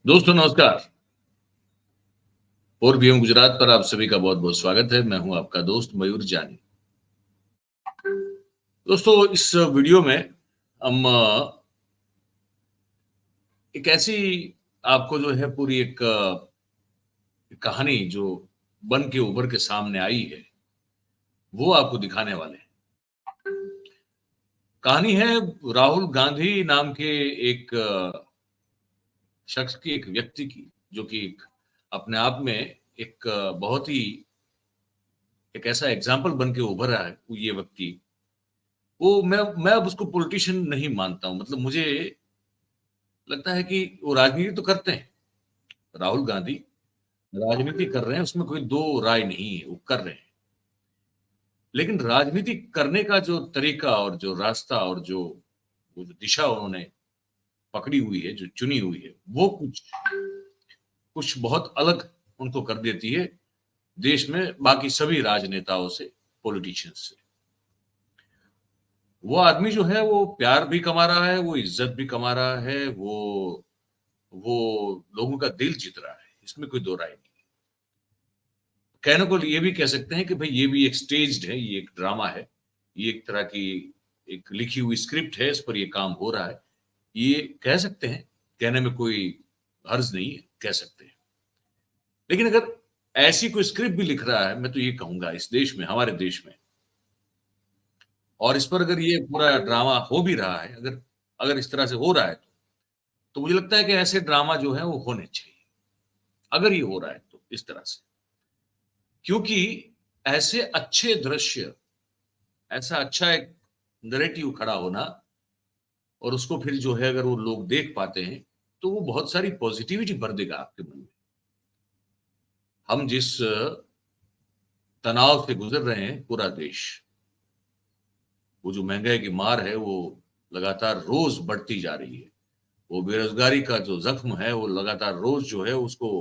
दोस्तों नमस्कार। और भी हम गुजरात पर आप सभी का बहुत बहुत स्वागत है। मैं हूं आपका दोस्त मयूर जानी। दोस्तों इस वीडियो में हम एक ऐसी आपको जो है पूरी एक कहानी जो बन के उभर के सामने आई है वो आपको दिखाने वाले हैं। कहानी है राहुल गांधी नाम के एक शख्स की, एक व्यक्ति की, जो कि अपने आप में एक बहुत ही एक ऐसा एग्जाम्पल बन के उभर रहा है ये व्यक्ति। वो मैं अब उसको पॉलिटिशियन नहीं मानता हूँ। मतलब मुझे लगता है कि वो राजनीति तो करते हैं, राहुल गांधी राजनीति कर रहे हैं, उसमें कोई दो राय नहीं है, वो कर रहे हैं। लेकिन राजनीति करने का जो तरीका और जो रास्ता और जो वो जो दिशा उन्होंने पकड़ी हुई है, जो चुनी हुई है, वो कुछ कुछ बहुत अलग उनको कर देती है देश में बाकी सभी राजनेताओं से, पॉलिटिशियंस से। वो आदमी जो है वो प्यार भी कमा रहा है, वो इज्जत भी कमा रहा है, वो लोगों का दिल जीत रहा है, इसमें कोई दो राय नहीं। कहने को ये भी कह सकते हैं कि भाई ये भी एक स्टेज्ड है, ये एक ड्रामा है, ये एक तरह की एक लिखी हुई स्क्रिप्ट है, इस पर ये काम हो रहा है। ये कह सकते हैं, कहने में कोई हर्ज नहीं है, कह सकते हैं। लेकिन अगर ऐसी कोई स्क्रिप्ट भी लिख रहा है, मैं तो ये कहूंगा इस देश में, हमारे देश में, और इस पर अगर ये पूरा ड्रामा हो भी रहा है, अगर अगर इस तरह से हो रहा है तो मुझे लगता है कि ऐसे ड्रामा जो है वो होने चाहिए, अगर ये हो रहा है तो इस तरह से। क्योंकि ऐसे अच्छे दृश्य, ऐसा अच्छा एक नैरेटिव खड़ा होना, और उसको फिर जो है अगर वो लोग देख पाते हैं तो वो बहुत सारी पॉजिटिविटी भर देगा आपके मन में। हम जिस तनाव से गुजर रहे हैं पूरा देश, वो जो महंगाई की मार है वो लगातार रोज बढ़ती जा रही है, वो बेरोजगारी का जो जख्म है वो लगातार रोज जो है उसको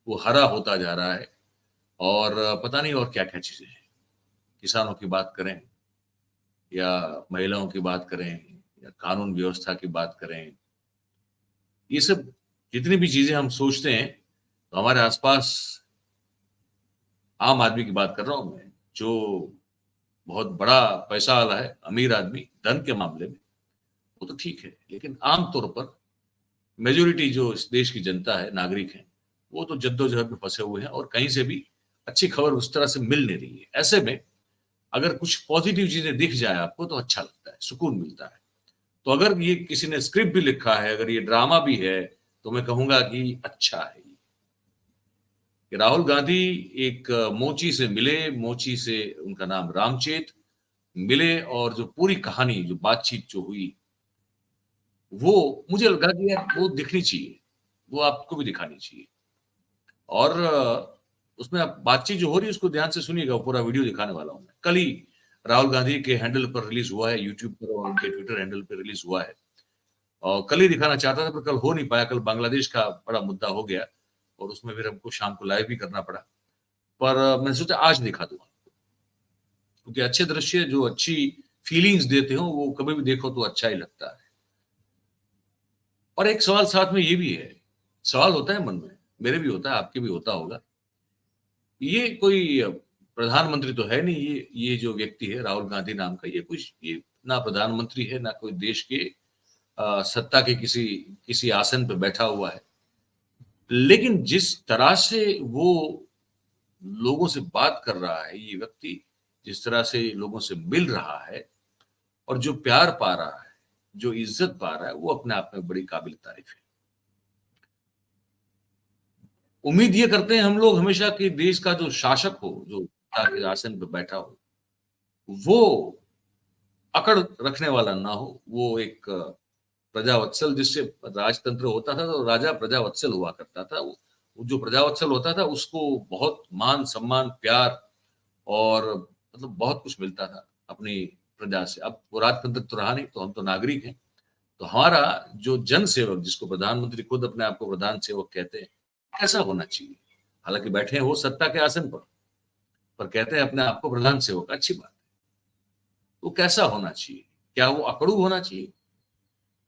वो हरा होता जा रहा है। और पता नहीं और क्या क्या चीजें हैं, किसानों की बात करें या महिलाओं की बात करें या कानून व्यवस्था की बात करें, ये सब जितनी भी चीजें हम सोचते हैं तो हमारे आसपास आम आदमी की बात कर रहा हूं मैं, जो बहुत बड़ा पैसा वाला है, अमीर आदमी धन के मामले में, वो तो ठीक है। लेकिन आम तौर पर मेजोरिटी जो इस देश की जनता है, नागरिक हैं, वो तो जद्दोजहद में फंसे हुए हैं और कहीं से भी अच्छी खबर उस तरह से मिल नहीं रही है। ऐसे में अगर कुछ पॉजिटिव चीजें दिख जाए आपको तो अच्छा लगता है, सुकून मिलता है। तो अगर ये किसी ने स्क्रिप्ट भी लिखा है, अगर ये ड्रामा भी है, तो मैं कहूंगा कि अच्छा है कि राहुल गांधी एक मोची से मिले, मोची से उनका नाम रामचेत मिले, और जो पूरी कहानी, जो बातचीत जो हुई, वो मुझे लगा कि यार वो दिखनी चाहिए, वो आपको भी दिखानी चाहिए। और उसमें आप बातचीत जो हो रही है उसको ध्यान से सुनिएगा, पूरा वीडियो दिखाने वाला हूं मैं। कल ही राहुल गांधी के हैंडल पर रिलीज हुआ है, यूट्यूब पर और उनके ट्विटर हैंडल पर रिलीज हुआ है। और कल ही दिखाना चाहता था पर कल हो नहीं पाया, कल बांग्लादेश का बड़ा मुद्दा हो गया और उसमें फिर हमको शाम को लाइव भी करना पड़ा। पर मैंने सोचा आज दिखा दूंगा, क्योंकि अच्छे दृश्य जो अच्छी फीलिंग्स देते हो वो कभी भी देखो तो अच्छा ही लगता है। और एक सवाल साथ में ये भी है, सवाल होता है मन में, मेरे भी होता है, आपके भी होता होगा, ये कोई प्रधानमंत्री तो है नहीं, ये जो व्यक्ति है राहुल गांधी नाम का, ये कुछ ये ना प्रधानमंत्री है ना कोई देश के सत्ता के किसी किसी आसन पे बैठा हुआ है। लेकिन जिस तरह से वो लोगों से बात कर रहा है ये व्यक्ति, जिस तरह से लोगों से मिल रहा है और जो प्यार पा रहा है, जो इज्जत पा रहा है, वो अपने आप में बड़ी काबिल तारीफ है। उम्मीद ये करते हैं हम लोग हमेशा कि देश का जो शासक हो, जो सत्ता के आसन पे बैठा हो, वो अकड़ रखने वाला ना हो, वो एक प्रजावत्सल, जिससे राजतंत्र होता था तो राजा प्रजावत्सल हुआ करता था। वो जो प्रजावत्सल होता था उसको बहुत मान सम्मान प्यार और मतलब बहुत कुछ मिलता था अपनी प्रजा से। अब वो राजतंत्र तो रहा नहीं, तो हम तो नागरिक हैं। तो हमारा जो जन सेवक, जिसको प्रधानमंत्री खुद अपने आप को प्रधान सेवक कहते हैं, कैसा होना चाहिए? हालांकि बैठे हैं वो सत्ता के आसन पर कहते हैं अपने आप को प्रधान सेवक, अच्छी बात। वो कैसा होना चाहिए? क्या वो अकड़ू होना चाहिए?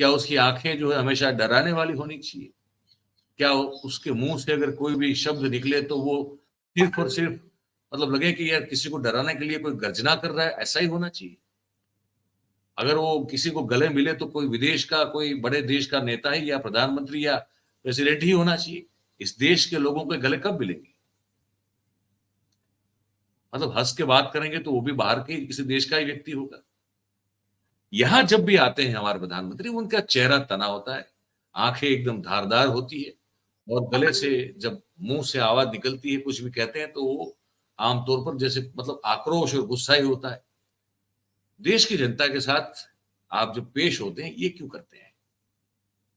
क्या उसकी आंखें जो है हमेशा डराने वाली होनी चाहिए? क्या उसके मुंह से अगर कोई भी शब्द निकले तो वो सिर्फ और सिर्फ मतलब लगे कि यार किसी को डराने के लिए कोई गर्जना कर रहा है, ऐसा ही होना चाहिए। अगर वो किसी को गले मिले तो कोई विदेश का, कोई बड़े देश का नेता ही या प्रधानमंत्री या प्रेसिडेंट ही होना चाहिए। इस देश के लोगों के गले कब मिलेंगे? मतलब हंस के बात करेंगे तो वो भी बाहर के किसी देश का ही व्यक्ति होगा। यहां जब भी आते हैं हमारे प्रधानमंत्री, उनका चेहरा तना होता है, आंखें एकदम धारदार होती है और गले से जब मुंह से आवाज निकलती है, कुछ भी कहते हैं तो वो आमतौर पर जैसे मतलब आक्रोश और गुस्सा ही होता है। देश की जनता के साथ आप जब पेश होते हैं, ये क्यों करते हैं?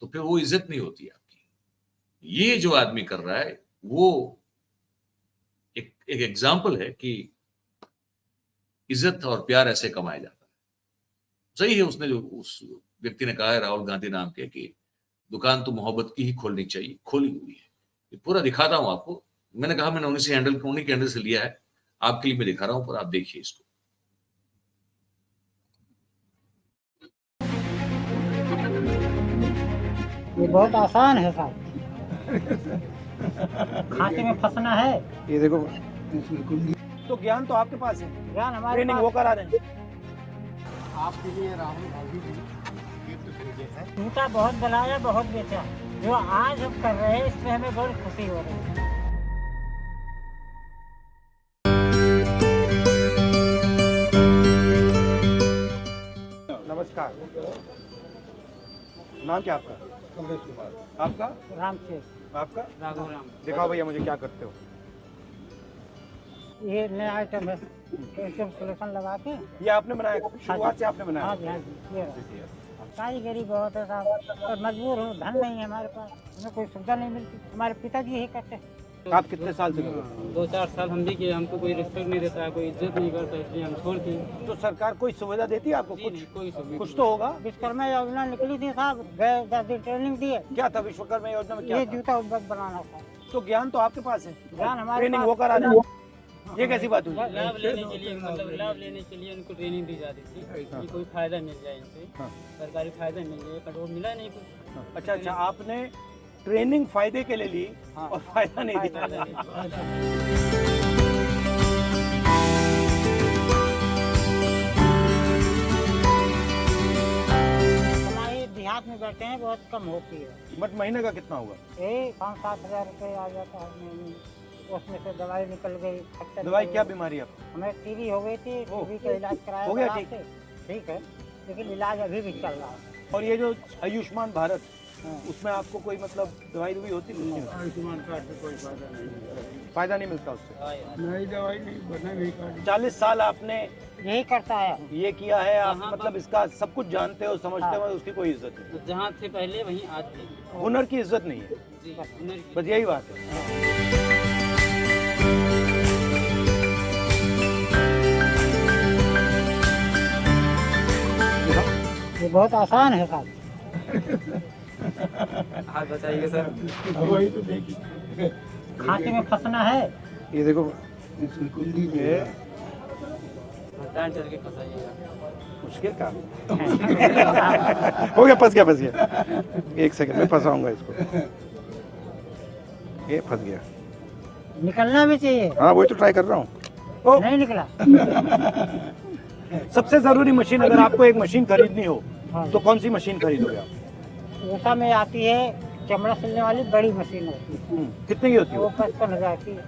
तो फिर वो इज्जत नहीं होती आपकी। ये जो आदमी कर रहा है वो एक एग्जाम्पल है कि इज्जत और प्यार ऐसे कमाया जाता है। सही है उसने जो उस व्यक्ति ने कहा है, राहुल गांधी नाम के, कि दुकान तो मोहब्बत की ही खोलनी चाहिए, खोली हुई है। ये पूरा दिखाता हूं आपको। मैंने कहा मैंने उन्हीं के हैंडल से लिया है, आपके लिए मैं दिखा रहा हूं, पर आप देखिए इसको। ये बहुत आसान है साहब, खाते में फंसना है। ये देखो, तो ज्ञान तो आपके पास है, ज्ञान हमारे ट्रेनिंग पास। वो करा रहे हैं। आपके लिए राहुल गांधी जी गिफ्ट भेजे हैं। झूठा बहुत बनाया, बहुत बेचा। जो आज हम कर रहे हैं इसमें हमें बहुत खुशी हो रही है। नमस्कार, नाम क्या आपका? कमलेश कुमार। आपका? राम शेख, आपका? राघव राम। दिखाओ भैया मुझे क्या करते हो। ये नया आइटम है, कैल्शियम सोल्यूशन लगा के। ये आपने बनाया, शुरुआत से आपने बनाया? हाँ जी, हाँ जी, ये रहा। कारीगरी बहुत है साहब, और मजबूर हूँ, धन नहीं है हमारे पास, हमें कोई सुविधा नहीं मिलती। हमारे पिताजी यही करते हैं। आप कितने साल से कर रहे हो? 2-4 साल हम भी किए, हमको कोई रिस्पेक्ट नहीं देता है, कोई इज्जत नहीं करता, इसलिए हम छोड़ दिए। तो सरकार कोई सुविधा देती है आपको? जी कुछ नहीं, कोई सुविधा कुछ तो होगा। विश्वकर्मा योजना निकली थी साहब, गए 10 दिन ट्रेनिंग दी है। क्या था विश्वकर्मा योजना में? क्या ये था? जूता उद्योग बनाना था। तो ज्ञान तो आपके पास है, ज्ञान हमारे ट्रेनिंग पास। वो करा रहे हैं। ये कैसी बात हुई? लाभ लेने के लिए, मतलब लाभ लेने के लिए उनको ट्रेनिंग दी जाती थी कि कोई फायदा मिल जाए इनसे, हाँ। सरकारी फायदा मिल जाए, पर वो मिला नहीं कुछ। अच्छा अच्छा, आपने ट्रेनिंग फायदे के लिए ली हाँ। और फायदा नहीं दिया। फायदा नहीं। हमारे देहात में बैठे हैं, बहुत कम होती है। बट महीने का कितना होगा? ये 5-7 हजार रुपये आ जाता है महीने। उसमें से दवाई निकल गई, खर्चा दवाई निकल क्या गई। बीमारी है आपको? हमें टीबी हो गई थी, टीबी का इलाज कराया हो गया दवा ठीक? से। ठीक है, लेकिन इलाज अभी भी चल रहा है। और ये जो आयुष्मान भारत, हाँ। उसमें आपको कोई मतलब दवाई दवाई होती नहीं? आयुष्मान कार्ड से कोई फायदा नहीं। फायदा नहीं मिलता उससे। नई दवाई नहीं, बना नहीं कार्ड। 40 साल आपने यही करता है। ये किया है, आप हाँ, मतलब इसका सब कुछ जानते हो, समझते हो, उसकी कोई इज्जत नहीं। तो जहाँ थे पहले वहीं आज थे। हुनर की इज्जत नहीं है, जी, हुनर की। बस यही बात है। ये बहुत आसान है साहब। हाथ बताइए सर। वही तो देखिए, खाते में फंसना है। ये देखो, इसकी कुंडी में ये टाइम चल के फंसाइएगा। मुश्किल काम हो गया, फंस गया। एक सेकंड में फंसाऊंगा इसको। ये फंस गया। निकलना भी चाहिए। हाँ, वही तो ट्राई कर रहा हूँ। नहीं निकला। सबसे जरूरी मशीन, अगर आपको एक मशीन खरीदनी हो हाँ। तो कौन सी मशीन खरीदोगे आप? ऊषा में आती है, चमड़ा सिलने वाली बड़ी मशीन होती है, कितने की होती है वो वो? 55,000 की है।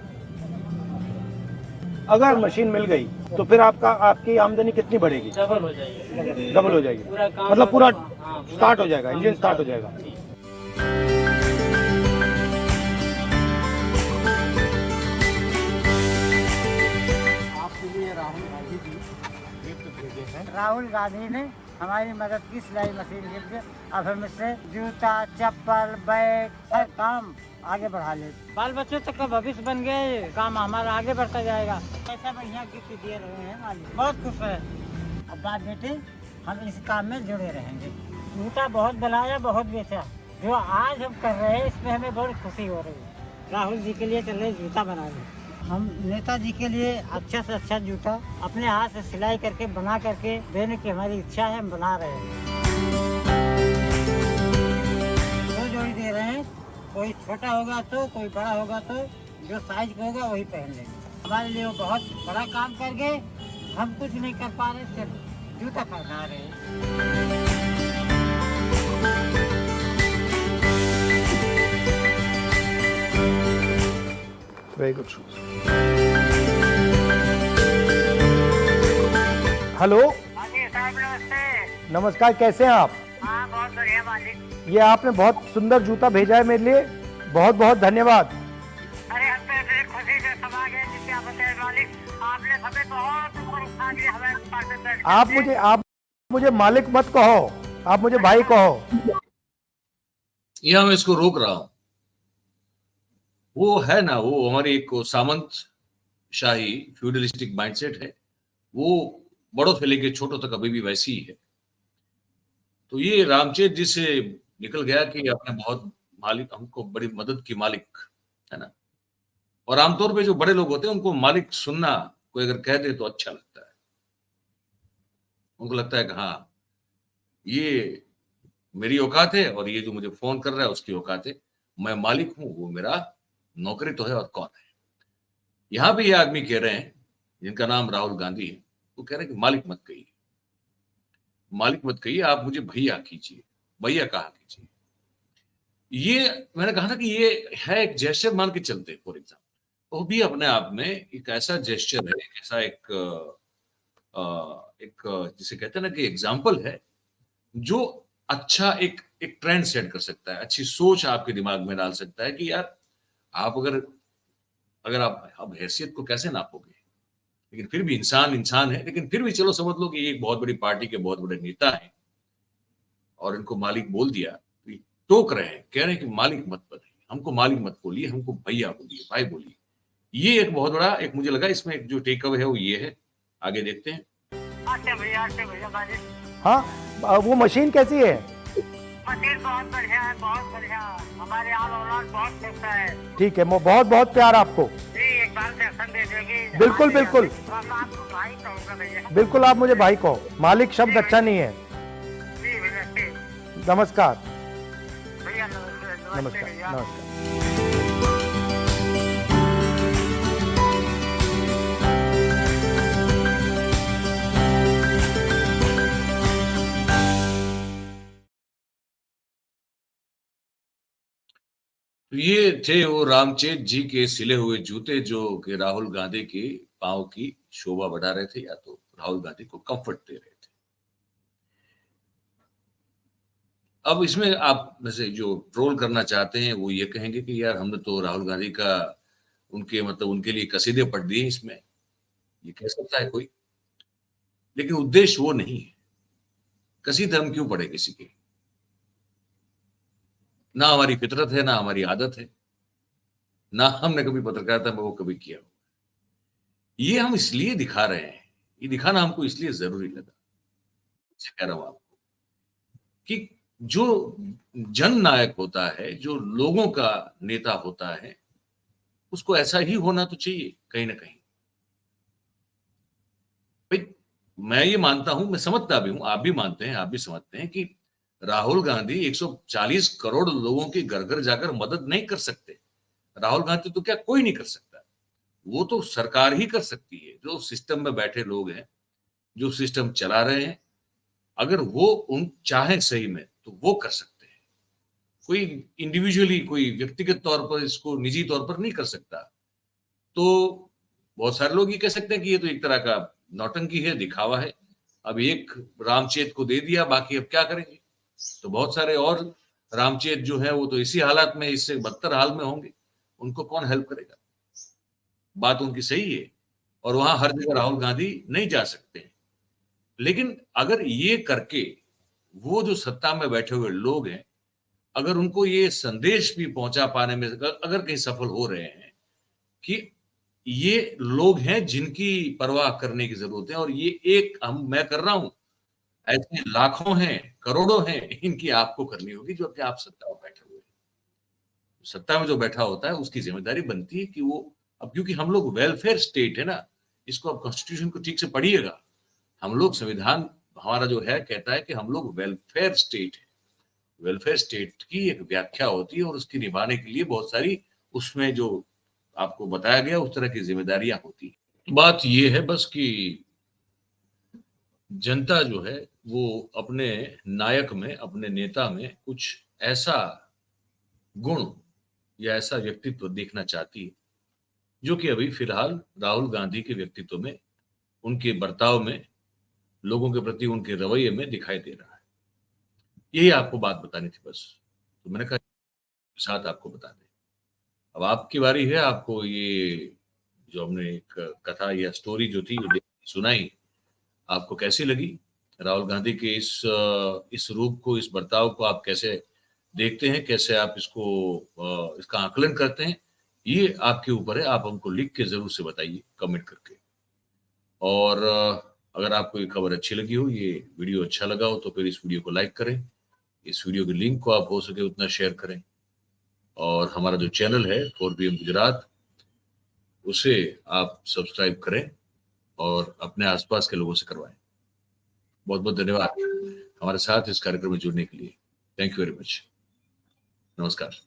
अगर मशीन मिल गई तो फिर आपकी आमदनी कितनी बढ़ेगी? डबल हो जाएगी। डबल हो जाएगी, पूरा काम मतलब पूरा हाँ, स्टार्ट हो जाएगा, इंजन स्टार्ट हो जाएगा। आपके लिए राहुल गांधी जी गिफ्ट भेजे हैं। राहुल गांधी ने हमारी मदद की, सिलाई मशीन के लिए। अब हम इससे जूता, चप्पल, बैग, हर काम आगे बढ़ा ले। बाल बच्चों तक का भविष्य बन गए, काम हमारा आगे बढ़ता जाएगा। ऐसा बढ़िया गिफ्ट दे रहे हैं मालिक, बहुत खुश है। अब बात बेटे, हम इस काम में जुड़े रहेंगे। जूता बहुत बनाया, बहुत बेचा। जो आज हम कर रहे हैं इसमें हमें बहुत खुशी हो रही है। राहुल जी के लिए चल रहे जूता बनाने। हम नेताजी के लिए अच्छा से अच्छा जूता अपने हाथ से सिलाई करके बना करके देने की हमारी इच्छा है, हम बना रहे हैं। दो जोड़ी दे रहे हैं, कोई कोई छोटा होगा तो कोई बड़ा होगा तो जो साइज का होगा वही पहन लेंगे। हमारे लिए वो बहुत बड़ा काम कर गए, हम कुछ नहीं कर पा रहे, सिर्फ जूता पहना रहे हैं। Very good shoes. हेलो हाँ जी साहब, नमस्ते। नमस्कार, कैसे हैं आप? हाँ, बहुत बढ़िया मालिक। ये आपने बहुत सुंदर जूता भेजा है मेरे लिए, बहुत बहुत धन्यवाद। अरे हम तो इतनी खुशी से समा गए जिससे आप बताए मालिक, आपने हमें बहुत ऊपर उठा दिया, हमें पास में बैठ के। आप मुझे मालिक मत कहो, आप मुझे भाई कहो। यह मैं इसको रोक रहा हूं। वो है ना, वो हमारी एक सामंत शाही फ्यूडलिस्टिक माइंडसेट है, वो बड़ों से लेके छोटों तक अभी भी वैसी ही है। तो ये रामचेत जी से निकल गया कि आपने बहुत मालिक, हमको बड़ी मदद की मालिक, है ना। और आमतौर पे जो बड़े लोग होते हैं उनको मालिक सुनना कोई अगर कह दे तो अच्छा लगता है। उनको लगता है कि हाँ, ये मेरी औकात है और ये जो मुझे फोन कर रहा है उसकी औकात है, मैं मालिक हूं, वो मेरा नौकरी तो है और कौन है। यहां भी ये आदमी कह रहे हैं, जिनका नाम राहुल गांधी है, वो कह रहे हैं कि मालिक मत कहिए, मालिक मत कहिए, आप मुझे भैया कीजिए, भैया कहा कीजिए। ये मैंने कहा था कि ये है एक जेस्चर मान के चलते, फॉर एग्जाम्पल, वो भी अपने आप में एक ऐसा जेस्चर है, एक ऐसा एक जिसे कहते हैं ना कि एग्जाम्पल है, जो अच्छा एक एक ट्रेंड सेट कर सकता है, अच्छी सोच आपके दिमाग में डाल सकता है कि यार आप अगर अगर आप अब हैसियत को कैसे नापोगे, लेकिन फिर भी इंसान इंसान है, लेकिन फिर भी चलो समझ लो कि एक बहुत बड़ी पार्टी के बहुत बड़े नेता हैं और इनको मालिक बोल दिया, तो ये टोक रहे हैं, कह रहे हैं कि मालिक मत बनाइए, हमको मालिक मत बोलिए, हमको भैया बोलिए, भाई बोलिए। ये एक बहुत बड़ा, एक मुझे लगा इसमें एक जो टेक अवे है वो ये है। आगे देखते हैं। अच्छा भैया मालिक। हाँ, वो मशीन कैसी है? मशीन बहुत बढ़िया है, बहुत बढ़िया। हमारे आल औलाद बहुत देखता है। ठीक है, बहुत बहुत प्यार आपको। जी, एक बार दर्शन दे देगी। बिल्कुल बिल्कुल मैं आपको भाई कहूँगा भैया। बिल्कुल, आप मुझे भाई कहो, मालिक शब्द अच्छा नहीं है। जी भैया, ठीक। नमस्कार। भैया नमस्ते नमस्कार भैया। नमस्कार। तो ये थे वो रामचेत जी के सिले हुए जूते, जो कि राहुल गांधी के पांव की शोभा बढ़ा रहे थे, या तो राहुल गांधी को कंफर्ट दे रहे थे। अब इसमें आप में से जो ट्रोल करना चाहते हैं वो ये कहेंगे कि यार हमने तो राहुल गांधी का उनके मतलब उनके लिए कसीदे पढ़ दिए, इसमें ये कह सकता है कोई, लेकिन उद्देश्य वो नहीं है। कसीदे हम क्यों पढ़े किसी के? ना हमारी फितरत है, ना हमारी आदत है, ना हमने कभी पत्रकारिता में वो कभी किया हो। ये हम इसलिए दिखा रहे हैं, ये दिखाना हमको इसलिए जरूरी लगा, कह रहा हूं आपको कि जो जन नायक होता है, जो लोगों का नेता होता है, उसको ऐसा ही होना तो चाहिए कहीं ना कहीं। भाई मैं ये मानता हूं, मैं समझता भी हूं, आप भी मानते हैं, आप भी समझते हैं कि राहुल गांधी 140 करोड़ लोगों के घर घर जाकर मदद नहीं कर सकते। राहुल गांधी तो क्या कोई नहीं कर सकता, वो तो सरकार ही कर सकती है। जो सिस्टम में बैठे लोग हैं, जो सिस्टम चला रहे हैं, अगर वो उन चाहे सही में तो वो कर सकते हैं। कोई इंडिविजुअली, कोई व्यक्तिगत तौर पर इसको निजी तौर पर नहीं कर सकता। तो बहुत सारे लोग ये कह सकते हैं कि ये तो एक तरह का नौटंकी है, दिखावा है। अब एक रामचेत को दे दिया, बाकी अब क्या करेंगे? तो बहुत सारे और रामचेत जो है वो तो इसी हालात में, इससे बदतर हाल में होंगे, उनको कौन हेल्प करेगा? बात उनकी सही है, और वहां हर जगह राहुल गांधी नहीं जा सकते हैं। लेकिन अगर ये करके वो जो सत्ता में बैठे हुए लोग हैं, अगर उनको ये संदेश भी पहुंचा पाने में अगर कहीं सफल हो रहे हैं कि ये लोग हैं जिनकी परवाह करने की जरूरत है, और ये एक मैं कर रहा हूं, ऐसे लाखों हैं, करोड़ों हैं, इनकी आपको करनी होगी, जो कि आप सत्ता में बैठे हुए हैं। सत्ता में जो बैठा होता है उसकी जिम्मेदारी बनती है कि वो, अब क्योंकि हम लोग वेलफेयर स्टेट है ना, इसको आप कॉन्स्टिट्यूशन को ठीक से पढ़िएगा। हम लोग, संविधान हमारा जो है कहता है कि हम लोग वेलफेयर स्टेट है, वेलफेयर स्टेट की एक व्याख्या होती है और उसकी निभाने के लिए बहुत सारी उसमें जो आपको बताया गया उस तरह की जिम्मेदारियां होती है। बात ये है बस कि जनता जो है वो अपने नायक में, अपने नेता में कुछ ऐसा गुण या ऐसा व्यक्तित्व देखना चाहती है जो कि अभी फिलहाल राहुल गांधी के व्यक्तित्व में, उनके बर्ताव में, लोगों के प्रति उनके रवैये में दिखाई दे रहा है। यही आपको बात बतानी थी बस, तो मैंने कहा साथ आपको बता दें। अब आपकी बारी है, आपको ये जो हमने एक कथा या स्टोरी जो थी वो सुनाई, आपको कैसी लगी? राहुल गांधी के इस रूप को, इस बर्ताव को आप कैसे देखते हैं, कैसे आप इसका आकलन करते हैं, ये आपके ऊपर है। आप हमको लिख के जरूर से बताइए कमेंट करके। और अगर आपको ये खबर अच्छी लगी हो, ये वीडियो अच्छा लगा हो, तो फिर इस वीडियो को लाइक करें, इस वीडियो के लिंक को आप हो सके उतना शेयर करें, और हमारा जो चैनल है 4PM गुजरात, उसे आप सब्सक्राइब करें और अपने आसपास के लोगों से करवाएं। बहुत बहुत धन्यवाद हमारे साथ इस कार्यक्रम में जुड़ने के लिए। Thank you very much. नमस्कार।